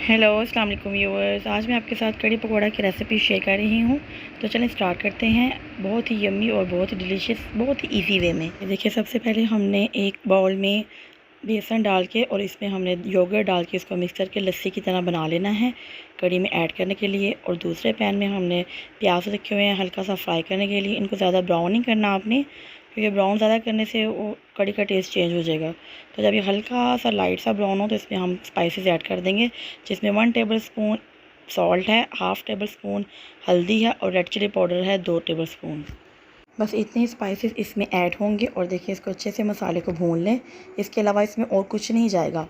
Hello अस्सलाम वालेकुम viewers. आज मैं आपके साथ कड़ी पकौड़ा की रेसिपी शेयर कर रही हूँ। तो चलें स्टार्ट करते हैं। बहुत ही यम्मी और बहुत ही डिलीशियस, बहुत ही इजी वे में। देखिए, सबसे पहले हमने एक बाउल में बेसन डाल के और इसमें हमने योगर्ट डाल के इसको मिक्स करके लस्सी की तरह बना लेना है कड़ी में ऐड करने के लिए। और दूसरे पैन में हमने प्याज रखे हुए हैं हल्का सा फ्राई करने के लिए। इनको ज़्यादा ब्राउन नहीं करना आपने, क्योंकि ब्राउन ज़्यादा करने से वो कड़ी का टेस्ट चेंज हो जाएगा। तो जब ये हल्का सा लाइट सा ब्राउन हो तो इसमें हम स्पाइसेस ऐड कर देंगे, जिसमें 1 टेबलस्पून सॉल्ट है, 1/2 टेबलस्पून हल्दी है और रेड चिली पाउडर है 2 टेबलस्पून। बस इतने ही स्पाइसेस इसमें ऐड होंगे। और देखिए, इसको अच्छे से मसाले को भून लें। इसके अलावा इसमें और कुछ नहीं जाएगा।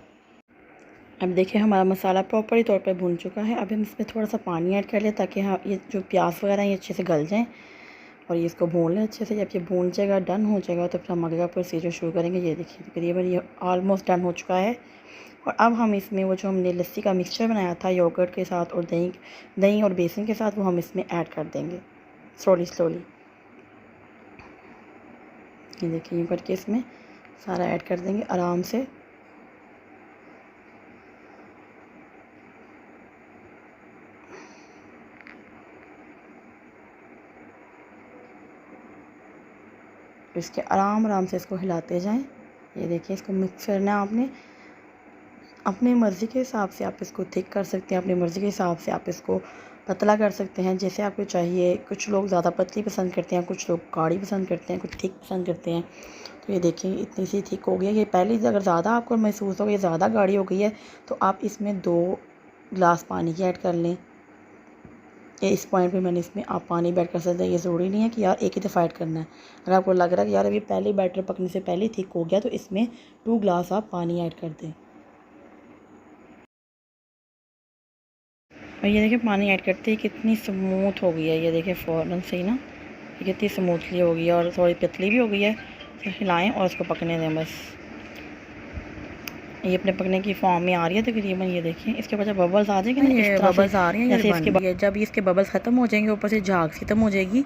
अब देखिए, हमारा मसाला प्रॉपरली तौर पर भून चुका है। अब हम इसमें थोड़ा सा पानी ऐड कर लें ताकि हाँ ये जो प्याज वगैरह हैं ये अच्छे से गल जाएँ। और ये इसको भून लें अच्छे से। जब ये भून जाएगा, डन हो जाएगा, तो फिर हम आगे का प्रोसीजर शुरू करेंगे। ये देखिए, तकरीबन ये ऑलमोस्ट डन हो चुका है। और अब हम इसमें वो जो हमने लस्सी का मिक्सचर बनाया था योगर्ट के साथ और दही और बेसन के साथ, वो हम इसमें ऐड कर देंगे स्लोली। ये देखिए, यूँ करके इसमें सारा ऐड कर देंगे आराम से। इसके आराम से इसको हिलाते जाएं। ये देखिए, इसको मिक्स करना है आपने। अपनी मर्ज़ी के हिसाब से आप इसको थिक कर सकते हैं, अपनी मर्ज़ी के हिसाब से आप इसको पतला कर सकते हैं, जैसे आपको चाहिए। कुछ लोग ज़्यादा पतली पसंद करते हैं, कुछ लोग गाढ़ी पसंद करते हैं, कुछ थिक पसंद करते हैं। तो ये देखिए, इतनी सी थिक हो गई है। ये पहले अगर ज़्यादा आपको महसूस हो ये ज़्यादा गाढ़ी हो गई है, तो आप इसमें 2 गिलास पानी की ऐड कर लें। ये इस पॉइंट पे मैंने इसमें आप पानी भी ऐड कर सकते हैं। ये ज़रूरी नहीं है कि यार एक ही दफ़ा ऐड करना है। अगर आपको लग रहा है कि यार अभी पहले बैटर पकने से पहले थिक हो गया, तो इसमें 2 गिलास आप पानी ऐड कर दें। और ये देखिए, पानी ऐड करते ही कितनी स्मूथ हो गई है। ये देखिए फ़ौरन से ही ना ये कितनी स्मूथली हो गई है और थोड़ी पतली भी हो गई है। तो हिलाएं और इसको पकने दें बस। ये अपने पकने की फॉर्म में आ रही है तकरीबन। ये देखिए, इसके ऊपर जब बबल्स आ जाएंगे ना, इस तरह बबल्स आ रही हैं जैसे इसके जब इसके बबल्स ख़त्म हो जाएंगे, ऊपर से झाग ख़त्म हो जाएगी,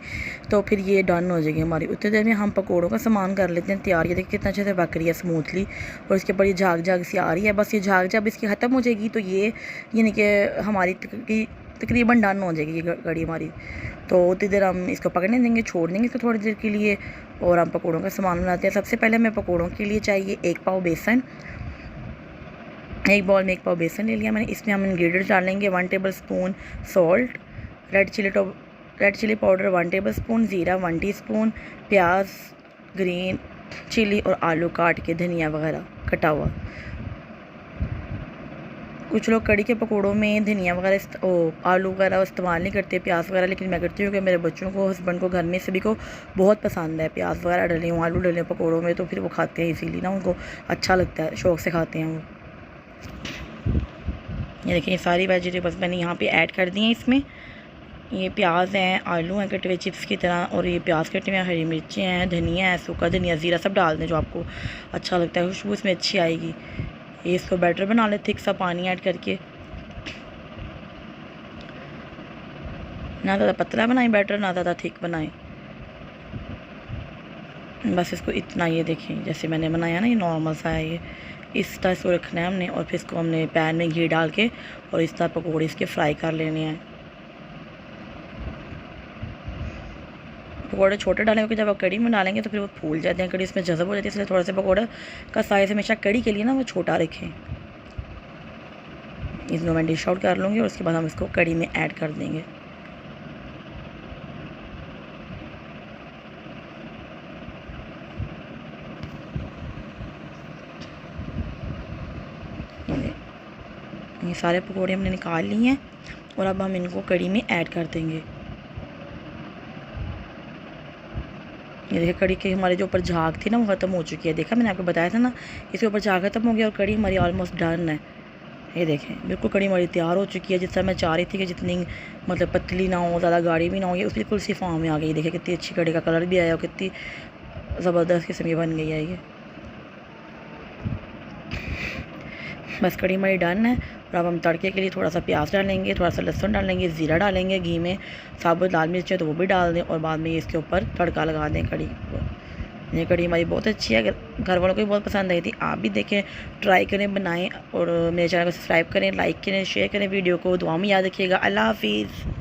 तो फिर ये डन हो जाएगी हमारी। उतनी देर में हम पकौड़ों का सामान कर लेते हैं तैयार। ये देखिए कितना अच्छे से पक रही है स्मूथली, और इसके ऊपर ये झाग सी आ रही है। बस ये झाग जब इसकी ख़त्म हो जाएगी तो ये यानी कि हमारी तकरीबन डन हो जाएगी ये कड़ी हमारी। तो उतनी देर हम इसको पकड़ने देंगे, छोड़ देंगे इसको थोड़ी देर के लिए, और हम पकौड़ों का सामान बनाते हैं। सबसे पहले हमें पकौड़ों के लिए चाहिए 1 पाव बेसन। एक बाउल में 1 पाव बेसन ले लिया मैंने। इसमें हम इंग्रेडिएंट्स डालेंगे 1 tablespoon salt, red chilli powder 1 tablespoon, ज़ीरा 1 टीस्पून, प्याज, ग्रीन चिली और आलू काट के, धनिया वगैरह कटा हुआ। कुछ लोग कड़ी के पकौड़ों में धनिया वगैरह आलू वगैरह इस्तेमाल नहीं करते, प्याज वगैरह, लेकिन मैं करती हूँ कि मेरे बच्चों को, हस्बैंड को, घर में सभी को बहुत पसंद है प्याज वगैरह डले हों, आलू डले पकौड़ों में, तो फिर वो खाते हैं इसीलिए ना, उनको अच्छा लगता है, शौक़ से खाते हैं वो। ये देखिए, सारी वेजिटेबल्स मैंने यहाँ पे ऐड कर दी हैं इसमें। ये प्याज हैं, आलू हैं कटे हुए चिप्स की तरह, और ये प्याज कटे हुए, हरी मिर्चें हैं, धनिया है, सूखा धनिया, ज़ीरा, सब डाल दें जो आपको अच्छा लगता है, खुशबू इसमें अच्छी आएगी। ये इसको बैटर बना लें थिक सा पानी ऐड करके। ना ज़्यादा पतला बनाएं बैटर, ना ज़्यादा थिक बनाएं, बस इसको इतना। ये देखें जैसे मैंने बनाया ना, ये नॉर्मल सा है। ये इस तरह इसको रखना है हमने, और फिर इसको हमने पैन में घी डाल के और इस तरह पकौड़े इसके फ्राई कर लेने हैं। पकौड़े छोटे डालें क्योंकि जब आप कड़ी में डालेंगे तो फिर वो फूल जाते हैं, कड़ी इसमें जज़ब हो जाती है, इसलिए थोड़ा सा पकौड़ा का साइज़ हमेशा कड़ी के लिए ना वो छोटा रखें। इसको मैं डिश आउट कर लूँगी और उसके बाद हम इसको कड़ी में ऐड कर देंगे। ये सारे पकौड़े हमने निकाल लिए हैं और अब हम इनको कड़ी में ऐड कर देंगे। ये देखिए, कड़ी के हमारे जो ऊपर झाग थी ना वो ख़त्म हो चुकी है। देखा, मैंने आपको बताया था ना, इसके ऊपर झाग ख़त्म हो गया और कड़ी हमारी ऑलमोस्ट डन है। ये देखें, बिल्कुल कड़ी हमारी तैयार हो चुकी है, जिस तरह मैं चाह रही थी कि जितनी मतलब पतली ना हो, ज़्यादा गाढ़ी भी ना हो, ये उस बिल्कुल सी फॉर्म में आ गई। देखिए कितनी अच्छी कड़ी का कलर भी आया और कितनी ज़बरदस्त किस्म की बन गई है ये। बस कड़ी हमारी डन है। और अब हम तड़के के लिए थोड़ा सा प्याज डालेंगे, थोड़ा सा लहसुन डालेंगे, ज़ीरा डालेंगे घी में, साबुत लाल मिर्च है तो वो भी डाल दें, और बाद में इसके ऊपर तड़का लगा दें कड़ी को। ये कढ़ी हमारी बहुत अच्छी है, घर वालों को भी बहुत पसंद आई थी। आप भी देखें, ट्राई करें, बनाएं और मेरे चैनल को सब्सक्राइब करें, लाइक करें, शेयर करें वीडियो को। दुआ में याद रखिएगा। अल्लाह हाफिज़।